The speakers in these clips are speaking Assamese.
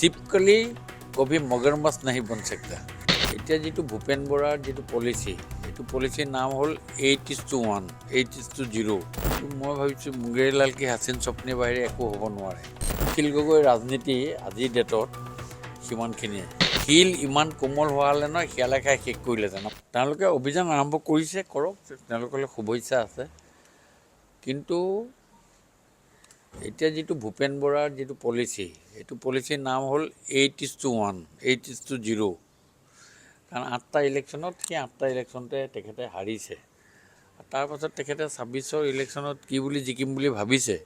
छिपकली कभी मगरमच्छ नहीं बन सकता। এতিয়া যেটো ভূপেন বৰাৰ যেটো পলিচি, এইটো পলিচিৰ নাম হ'ল 8:1, 8:0। মই ভাবিছোঁ মুংগেৰীলাল কি হাছিন স্বপ্নেৰ বাহিৰে একো হ'ব নোৱাৰে। অখিল গগৈ ৰাজনীতি আজিৰ ডেটত সিমানখিনিয়ে। শিল ইমান কোমল হোৱা হ'লে নহয় শিয়ালে খাই শেষ কৰিলেহেঁতেন। তেওঁলোকে অভিযান আৰম্ভ কৰিছে, কৰক, তেওঁলোকলৈ শুভেচ্ছা আছে। কিন্তু এতিয়া যেটো ভূপেন বৰাৰ যেটো পলিচি, এইটো পলিচিৰ নাম হ'ল 8:1, 8:0। কাৰণ 8টা ইলেকশ্যনত সেই 8টা ইলেকশ্যনতে তেখেতে হাৰিছে। তাৰপাছত তেখেতে 26ৰ ইলেকশ্যনত কি বুলি জিকিম বুলি ভাবিছে,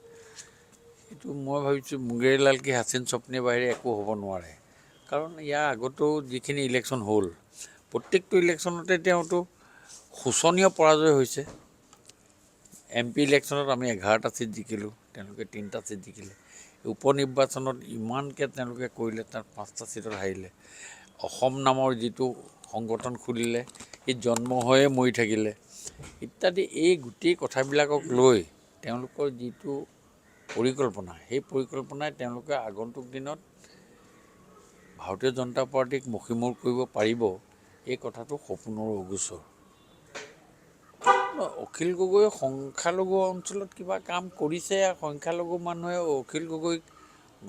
এইটো মই ভাবিছোঁ মুংগেৰীলাল কি হাছিন স্বপ্নেৰ বাহিৰে একো হ'ব নোৱাৰে। কাৰণ ইয়াৰ আগতেও যিখিনি ইলেকশ্যন হ'ল, প্ৰত্যেকটো ইলেকশ্যনতে তেওঁতো শোচনীয় পৰাজয় হৈছে। MP ইলেকশ্যনত আমি 11টা ছিট জিকিলোঁ, তেওঁলোকে 3টা ছিট জিকিলে। উপ নিৰ্বাচনত ইমানকৈ তেওঁলোকে কৰিলে, তাত 5টা ছিটত হাৰিলে। অসম নামৰ যিটো সংগঠন খুলিলে, সি জন্ম হৈয়ে মৰি থাকিলে ইত্যাদি। এই গোটেই কথাবিলাকক লৈ তেওঁলোকৰ যিটো পৰিকল্পনা, সেই পৰিকল্পনাই তেওঁলোকে আগন্তুক দিনত ভাৰতীয় জনতা পাৰ্টিক মষিমূৰ কৰিব পাৰিব, এই কথাটো সপোনৰ অগোচৰ। অখিল গগৈ সংখ্যালঘু অঞ্চলত কিবা কাম কৰিছে, সংখ্যালঘু মানুহে অখিল গগৈক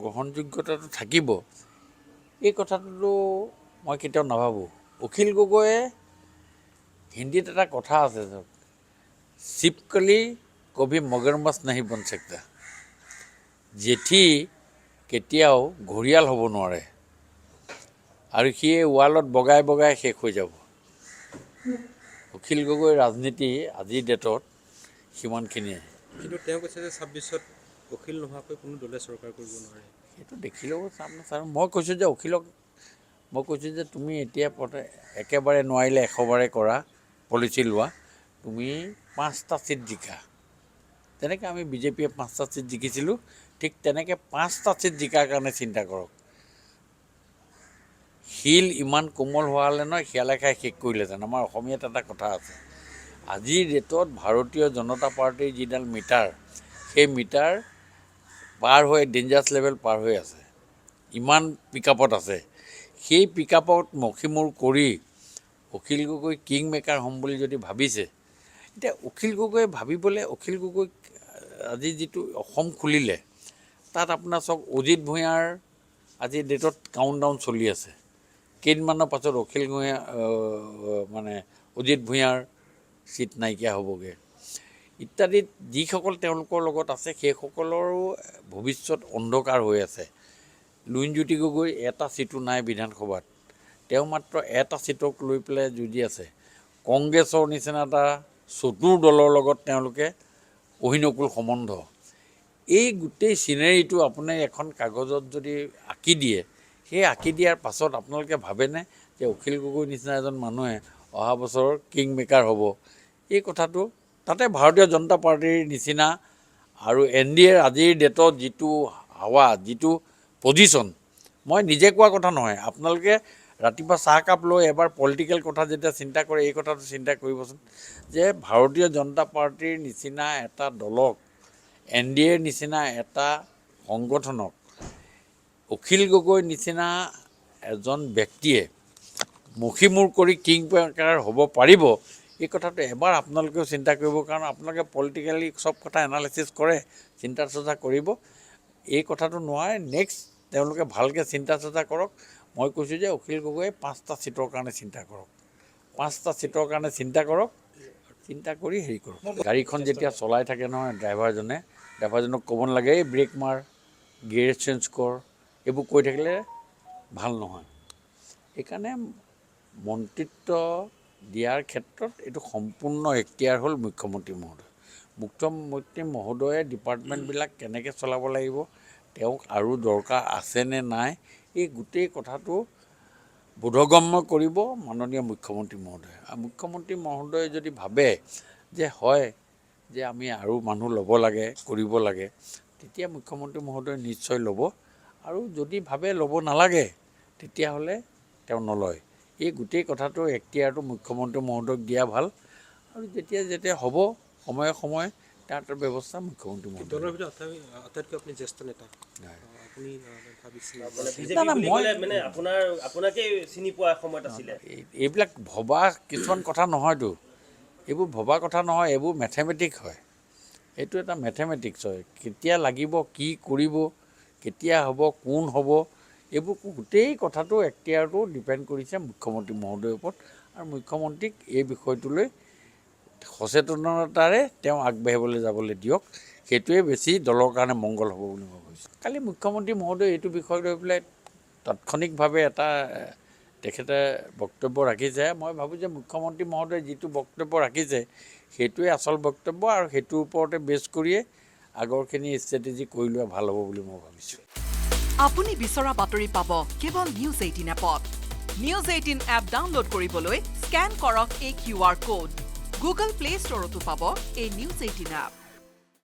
গ্ৰহণযোগ্যতাটো থাকিব, এই কথাটোতো মই কেতিয়াও নাভাবোঁ। অখিল গগৈয়ে হিন্দীত এটা কথা আছে, छिपकली कभी मगरमच्छ नहीं बन सकता। জেঠী কেতিয়াও ঘঁৰিয়াল হ'ব নোৱাৰে আৰু সিয়ে ৱালত বগাই বগাই শেষ হৈ যাব। অখিল গগৈ ৰাজনীতি আজিৰ ডেটত সিমানখিনিয়ে। কিন্তু তেওঁ কৈছে যে 26ত অখিল নোহোৱাকৈ কোনো দলে চৰকাৰ কৰিব নোৱাৰে। সেইটো দেখিলেও চাম নাচাম। মই কৈছোঁ যে অখিলক মই কৈছোঁ যে তুমি এতিয়া একেবাৰে নোৱাৰিলে 100বাৰে কৰা পলিচি লোৱা, তুমি 5টা ছিট জিকা। তেনেকৈ আমি বিজেপিয়ে 5টা ছিট জিকিছিলোঁ, ঠিক তেনেকৈ 5টা ছিট জিকাৰ কাৰণে চিন্তা কৰক। শিল ইমান কোমল হোৱা হ'লে নহয় শিয়ালে খাই শেষ কৰিলেহেঁতেন। আমাৰ অসমীয়াত এটা কথা আছে। আজিৰ ডেটত ভাৰতীয় জনতা পাৰ্টিৰ যিডাল মিটাৰ, সেই মিটাৰ পাৰ হৈ ডেঞ্জাৰাছ লেভেল পাৰ হৈ আছে, ইমান পিকআপত আছে। সেই পিকআপত মষিমূৰ কৰি অখিল গগৈ কিং মেকাৰ হ'ম বুলি যদি ভাবিছে, এতিয়া অখিল গগৈ ভাবিবলৈ, অখিল গগৈ আজি যিটো অসম খুলিলে, তাত আপোনাৰ চাওক অজিত ভূঞাৰ আজিৰ ডেটত কাউণ্টডাউন চলি আছে। কেইদিনমানৰ পাছত অজিত ভূঞাৰ ছিট নাইকিয়া হ'বগৈ ইত্যাদি। যিসকল তেওঁলোকৰ লগত আছে সেইসকলৰো ভৱিষ্যত অন্ধকাৰ হৈ আছে। লুৰিণজ্যোতি গগৈ এটা ছিটো নাই বিধানসভাত, তেওঁ মাত্ৰ এটা ছিটক লৈ পেলাই যুঁজি আছে। কংগ্ৰেছৰ নিচিনা এটা চতুৰ দলৰ লগত তেওঁলোকে অহিনকুল সম্বন্ধ। এই গোটেই চিনেৰীটো আপুনি এখন কাগজত যদি আঁকি দিয়ে, সেই আঁকি দিয়াৰ পাছত আপোনালোকে ভাবেনে যে অখিল গগৈ নিচিনা এজন মানুহে অহা বছৰৰ কিং মেকাৰ হ'ব? এই কথাটো তাতে ভাৰতীয় জনতা পাৰ্টিৰ নিচিনা আৰু NDAৰ আজিৰ ডেটত যিটো হাৱা, যিটো পজিশ্যন, মই নিজে কোৱা কথা নহয়, আপোনালোকে ৰাতিপুৱা চাহকাপ লৈ এবাৰ পলিটিকেল কথা যেতিয়া চিন্তা কৰে, এই কথাটো চিন্তা কৰিবচোন যে ভাৰতীয় জনতা পাৰ্টিৰ নিচিনা এটা দলক, NDAৰ নিচিনা এটা সংগঠনক অখিল গগৈ নিচিনা এজন ব্যক্তিয়ে মষিমূৰ কৰি কিং মেকাৰ হ'ব পাৰিব, এই কথাটো এবাৰ আপোনালোকেও চিন্তা কৰিব। কাৰণ আপোনালোকে পলিটিকেলি চব কথা এনালাইচিছ কৰে, চিন্তা চৰ্চা কৰিব। এই কথাটো নোৱাৰে। নেক্সট তেওঁলোকে ভালকৈ চিন্তা চৰ্চা কৰক। মই কৈছোঁ যে অখিল গগৈয়ে 5টা ছিটৰ কাৰণে চিন্তা কৰক, 5টা ছিটৰ কাৰণে চিন্তা কৰক, চিন্তা কৰি হেৰি কৰক। গাড়ীখন যেতিয়া চলাই থাকে নহয় ড্ৰাইভাৰজনক ক'ব নালাগে এই ব্ৰেক মাৰ, গিয়েৰ চেঞ্জ কৰ, এইবোৰ কৈ থাকিলে ভাল নহয়। সেইকাৰণে মন্ত্ৰিত্ব দিয়াৰ ক্ষেত্ৰত এইটো সম্পূৰ্ণ এখতিয়াৰ হ'ল মুখ্যমন্ত্ৰী মহোদয়। মুখ্যমন্ত্ৰী মহোদয়ে ডিপাৰ্টমেণ্টবিলাক কেনেকৈ চলাব লাগিব, তেওঁক আৰু দৰকাৰ আছেনে নাই, এই গোটেই কথাটো বোধগম্য কৰিব মাননীয় মুখ্যমন্ত্ৰী মহোদয়ে। আৰু মুখ্যমন্ত্ৰী মহোদয়ে যদি ভাবে যে হয় যে আমি আৰু মানুহ ল'ব লাগে, কৰিব লাগে, তেতিয়া মুখ্যমন্ত্ৰী মহোদয়ে নিশ্চয় ল'ব। আৰু যদি ভাবে ল'ব নালাগে, তেতিয়াহ'লে তেওঁ নলয়। এই গোটেই কথাটো এখতিয়াৰটো মুখ্যমন্ত্ৰী মহোদয়ক দিয়া ভাল। আৰু যেতিয়া হ'ব সময়ে সময়ে তাৰ ব্যৱস্থা মুখ্যমন্ত্ৰী মহোদয়। দলৰ ভিতৰত আটাইতকৈ আপুনি জ্যেষ্ঠ নেতা, আপুনি ভাবিছে? না, না, মই মানে আপোনাকে চিনি পোৱা সময়ত আছিলে এইবিলাক ভবা কিছুমান কথা নহয়তো, এইবোৰ ভবা কথা নহয়, এইবোৰ মেথেমেটিক্স হয়। এইটো এটা মেথেমেটিক্স হয়, কেতিয়া লাগিব, কি কৰিব, কেতিয়া হ'ব, কোন হ'ব, এইবোৰ গোটেই কথাটো এখতিয়াৰটো ডিপেণ্ড কৰিছে মুখ্যমন্ত্ৰী মহোদয়ৰ ওপৰত। আৰু মুখ্যমন্ত্ৰীক এই বিষয়টোলৈ সচেতনতাৰে তেওঁ আগবাঢ়িবলৈ যাবলৈ দিয়ক, সেইটোৱে বেছি দলৰ কাৰণে মংগল হ'ব বুলি মই ভাবিছোঁ। কালি মুখ্যমন্ত্ৰী মহোদয়ে এইটো বিষয় লৈ পেলাই তাৎক্ষণিকভাৱে এটা তেখেতে বক্তব্য ৰাখিছে। মই ভাবোঁ যে মুখ্যমন্ত্ৰী মহোদয়ে যিটো বক্তব্য ৰাখিছে সেইটোৱে আচল বক্তব্য, আৰু সেইটোৰ ওপৰতে বেছ কৰিয়ে আগৰখিনি ষ্ট্ৰেটেজি কৰি লোৱা ভাল হ'ব বুলি মই ভাবিছোঁ। আপুনি বিচৰা বাতৰি পাব কেৱল নিউজ 18 এপত। নিউজ 18 এপ ডাউনলোড কৰিবলৈ স্কেন কৰক এই QR কোড। গুগল প্লে ষ্টৰতো পাব এই নিউজ 18 এপ।